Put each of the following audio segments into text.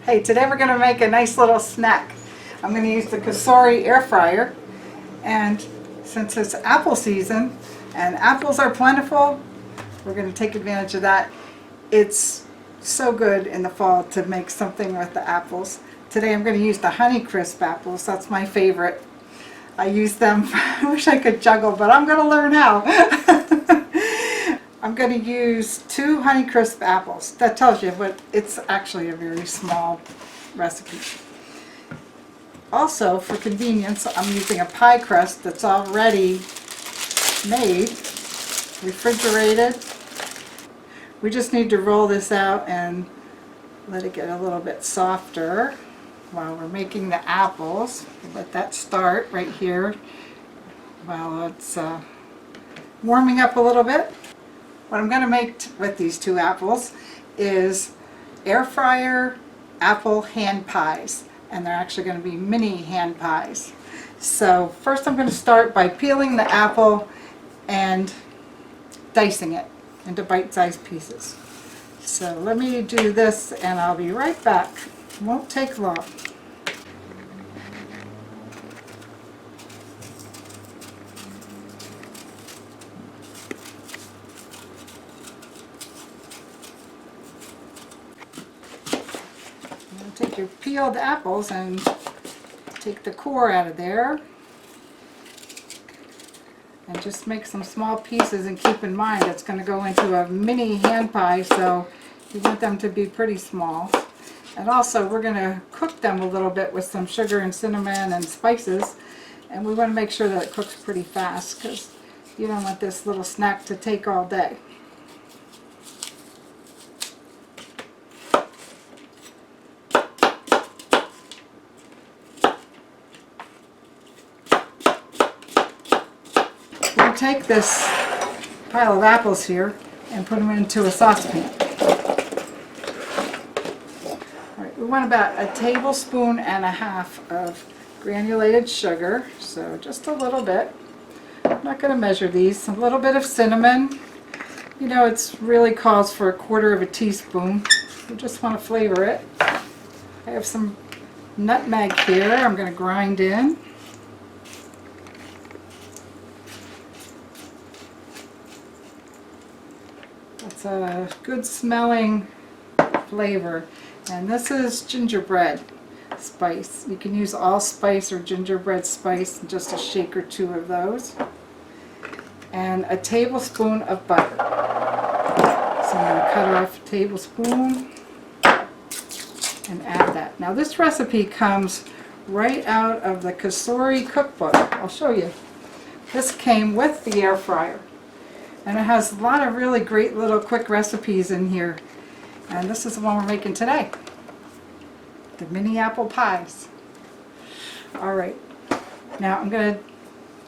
Hey, today we're going to make a nice little snack. I'm going to use the Kasori air fryer, and since it's apple season and apples are plentiful, we're going to take advantage of that. It's so good in the fall to make something with the apples. Today I'm going to use the Honeycrisp apples. That's my favorite. I use them. I wish I could juggle, but I'm going to learn how. I'm going to use 2 Honeycrisp apples. That tells you, but it's actually a very small recipe. Also, for convenience, I'm using a pie crust that's already made, refrigerated. We just need to roll this out and let it get a little bit softer while we're making the apples. Let that start right here while it's warming up a little bit. What I'm going to make with these 2 apples is air fryer apple hand pies, and they're actually going to be mini hand pies. So first I'm going to start by peeling the apple and dicing it into bite-sized pieces. So let me do this and I'll be right back. It won't take long. Take your peeled apples and take the core out of there and just make some small pieces, and keep in mind it's going to go into a mini hand pie, so you want them to be pretty small. And also we're going to cook them a little bit with some sugar and cinnamon and spices, and we want to make sure that it cooks pretty fast because you don't want this little snack to take all day. We'll take this pile of apples here and put them into a saucepan. All right, we want about 1.5 tablespoons of granulated sugar, so just a little bit. I'm not going to measure these. A little bit of cinnamon. You know, it's really calls for 1/4 teaspoon. You just want to flavor it. I have some nutmeg here I'm going to grind in. It's a good smelling flavor. And this is gingerbread spice. You can use allspice or gingerbread spice, just a shake or 2 of those. And 1 tablespoon of butter. So I'm going to cut off 1 tablespoon and add that. Now this recipe comes right out of the Kasori cookbook. I'll show you. This came with the air fryer. And it has a lot of really great little quick recipes in here. And this is the one we're making today. The mini apple pies. Alright, now I'm going to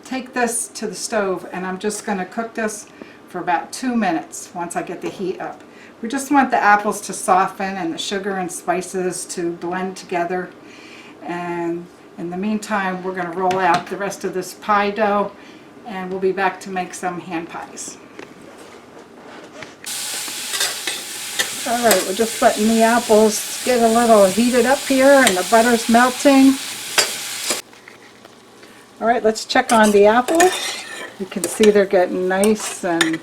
take this to the stove and I'm just going to cook this for about 2 minutes once I get the heat up. We just want the apples to soften and the sugar and spices to blend together. And in the meantime, we're going to roll out the rest of this pie dough and we'll be back to make some hand pies. Alright, we're just letting the apples get a little heated up here and the butter's melting. Alright, let's check on the apples. You can see they're getting nice and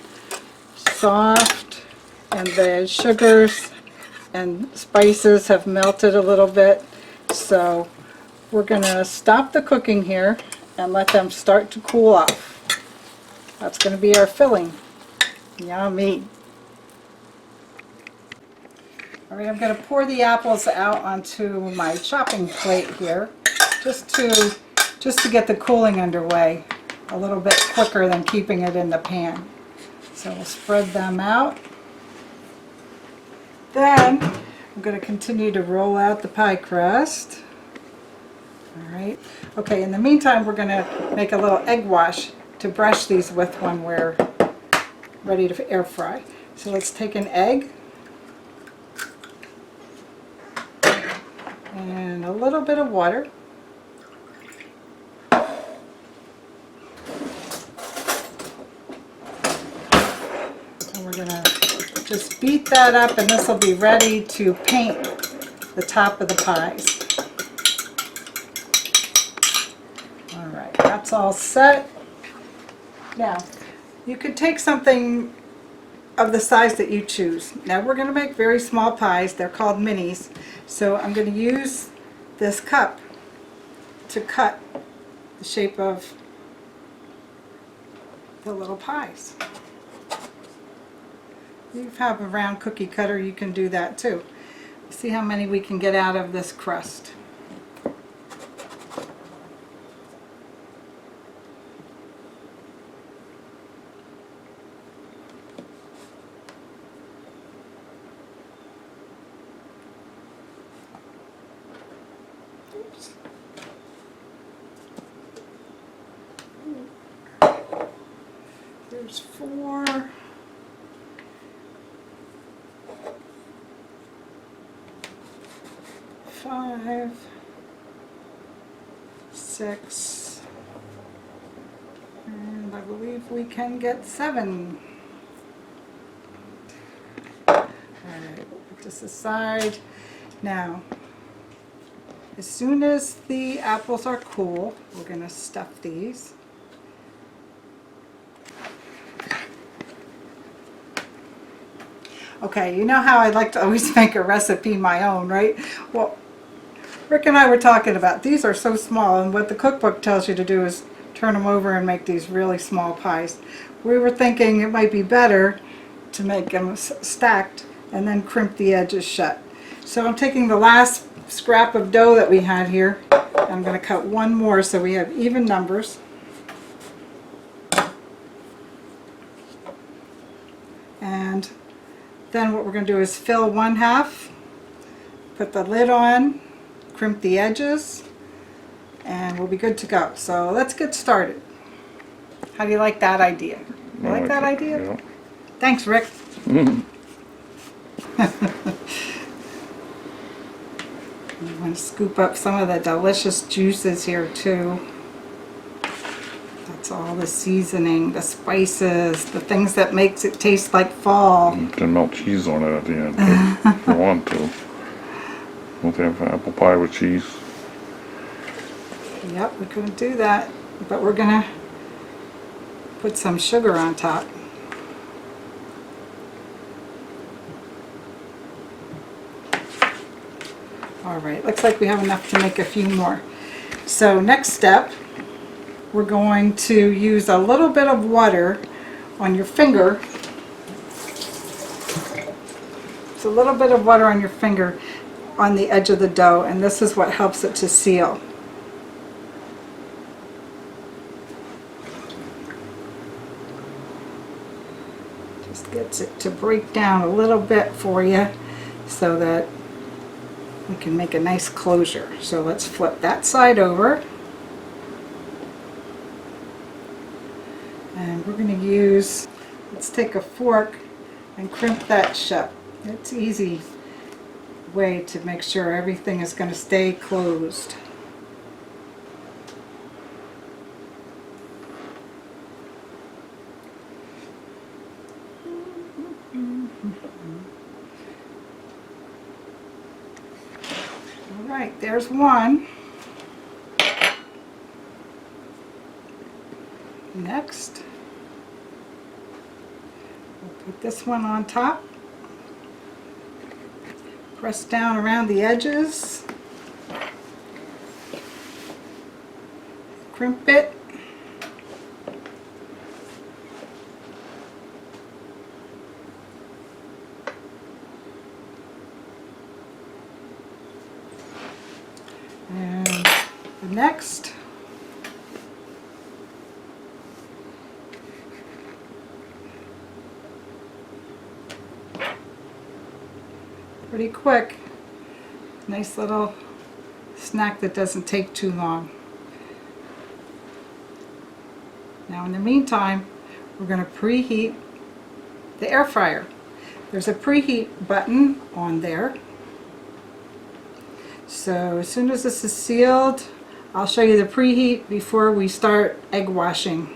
soft, and the sugars and spices have melted a little bit. So we're going to stop the cooking here and let them start to cool off. That's going to be our filling. Yummy. Alright, I'm going to pour the apples out onto my chopping plate here, just to get the cooling underway a little bit quicker than keeping it in the pan. So we'll spread them out. Then I'm going to continue to roll out the pie crust. Alright, okay, in the meantime we're going to make a little egg wash to brush these with when we're ready to air fry. So let's take an egg and a little bit of water. And we're going to just beat that up, and this will be ready to paint the top of the pies. All right, that's all set. Now, you could take something of the size that you choose. Now we're going to make very small pies. They're called minis. So I'm going to use this cup to cut the shape of the little pies. If you have a round cookie cutter, you can do that too. See how many we can get out of this crust. Oops. There's 4. 5, 6, and I believe we can get 7. Alright, put this aside. Now, as soon as the apples are cool, we're going to stuff these. Okay, you know how I like to always make a recipe my own, right? Well, Rick and I were talking about these are so small, and what the cookbook tells you to do is turn them over and make these really small pies. We were thinking it might be better to make them stacked and then crimp the edges shut. So I'm taking the last scrap of dough that we had here. I'm going to cut one more so we have even numbers. And then what we're going to do is fill 1/2, put the lid on, crimp the edges, and we'll be good to go. So let's get started. How do you like that idea? You like that idea? Yeah. Thanks, Rick. I'm going to scoop up some of the delicious juices here too. That's all the seasoning, the spices, the things that makes it taste like fall. You can melt cheese on it at the end if you want to. Won't they have apple pie with cheese? Yep, we couldn't do that, but we're going to put some sugar on top. Alright, looks like we have enough to make a few more. So next step, we're going to use a little bit of water on your finger. It's a little bit of water on your finger on the edge of the dough, and this is what helps it to seal. Just gets it to break down a little bit for you so that we can make a nice closure. So let's flip that side over. And we're going to use, let's take a fork and crimp that shut. It's an easy way to make sure everything is going to stay closed. Alright, there's one. Next, we'll put this one on top. Press down around the edges. Crimp it. And the next, pretty quick. Nice little snack that doesn't take too long. Now in the meantime, we're going to preheat the air fryer. There's a preheat button on there. So as soon as this is sealed, I'll show you the preheat before we start egg washing.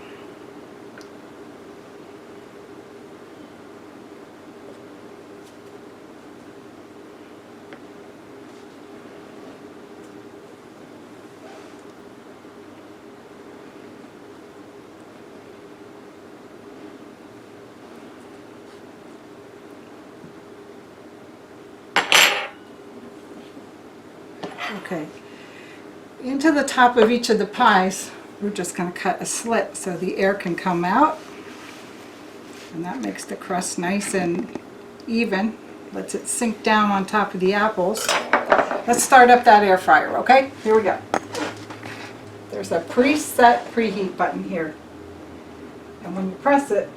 Okay, into the top of each of the pies, we're just going to cut a slit so the air can come out. And that makes the crust nice and even. Lets it sink down on top of the apples. Let's start up that air fryer, okay? Here we go. There's a preset preheat button here. And when you press it,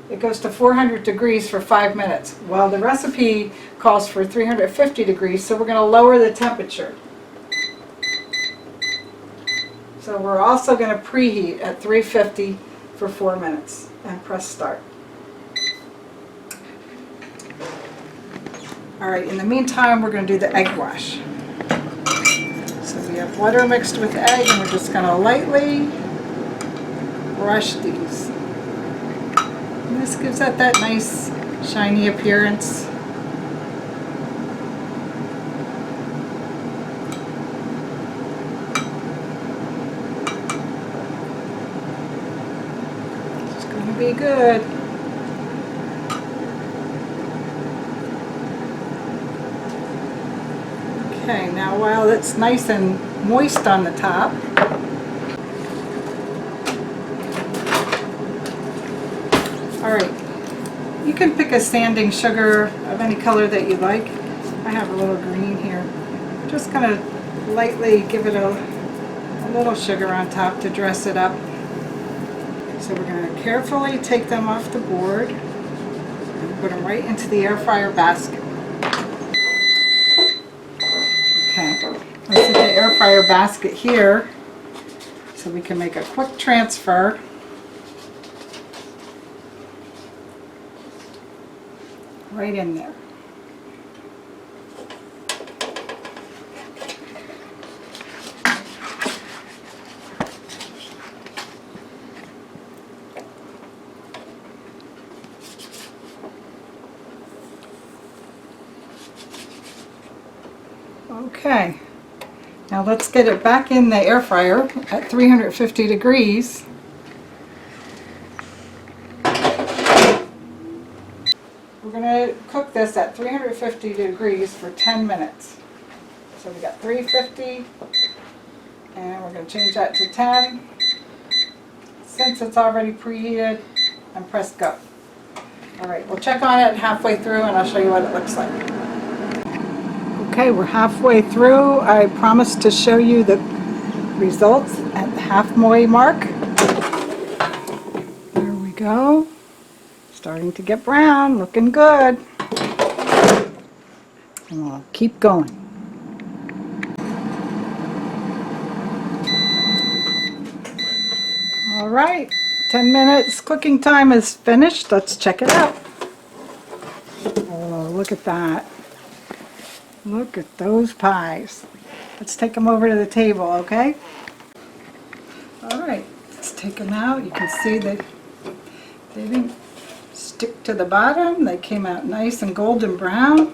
it goes to 400 degrees for 5 minutes. Well, the recipe calls for 350 degrees, so we're going to lower the temperature. So we're also going to preheat at 350 for 4 minutes and press start. Alright, in the meantime we're going to do the egg wash. So we have butter mixed with egg and we're just going to lightly brush these. And this gives it that nice shiny appearance. It's going to be good. Okay, now while it's nice and moist on the top, alright, you can pick a sanding sugar of any color that you like. I have a little green here. I'm just going to lightly give it a little sugar on top to dress it up. So we're going to carefully take them off the board and put them right into the air fryer basket. Okay, let's set the air fryer basket here so we can make a quick transfer. Right in there. Okay, now let's get it back in the air fryer at 350 degrees. We're going to cook this at 350 degrees for 10 minutes. So we got 350 and we're going to change that to 10 since it's already preheated, and press go. Alright, we'll check on it halfway through and I'll show you what it looks like. Okay, we're halfway through. I promised to show you the results at the halfway mark. There we go. Starting to get brown, looking good. And we'll keep going. All right, 10 minutes cooking time is finished. Let's check it out. Oh, look at that. Look at those pies. Let's take them over to the table, okay? All right, let's take them out. You can see that they didn't stick to the bottom. They came out nice and golden brown.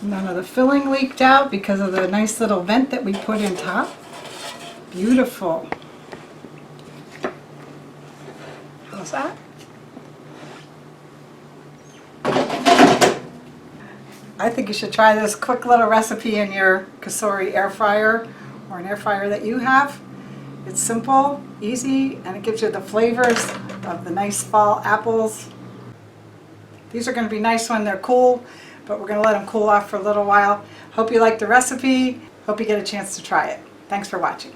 None of the filling leaked out because of the nice little vent that we put in top. Beautiful. How's that? I think you should try this quick little recipe in your Kasori air fryer or an air fryer that you have. It's simple, easy, and it gives you the flavors of the nice fall apples. These are going to be nice when they're cool, but we're going to let them cool off for a little while. Hope you like the recipe. Hope you get a chance to try it. Thanks for watching.